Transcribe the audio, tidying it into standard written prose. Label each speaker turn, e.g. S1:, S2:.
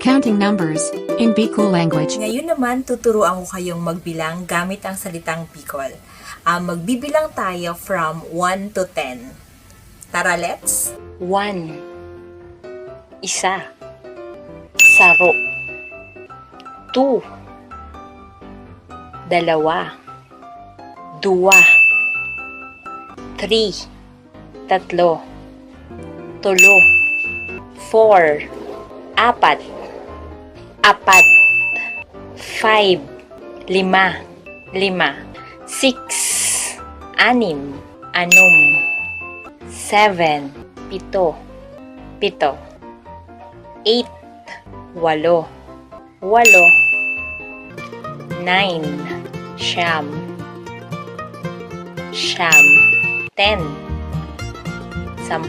S1: Counting numbers in Bicol language.
S2: Ngayon naman, tuturuan ko kayong magbilang gamit ang salitang Bicol. Magbibilang tayo from 1 to 10. Tara, let's!
S3: 1. Isa. Saro. 2. Dalawa. 2. 3. Tatlo. Tulo. 4. Apat. Apat. 5. 5. 6. Anim. Anom. 7. Pito. 8. 8. 8. 9. Siyam. 10. 10. 10.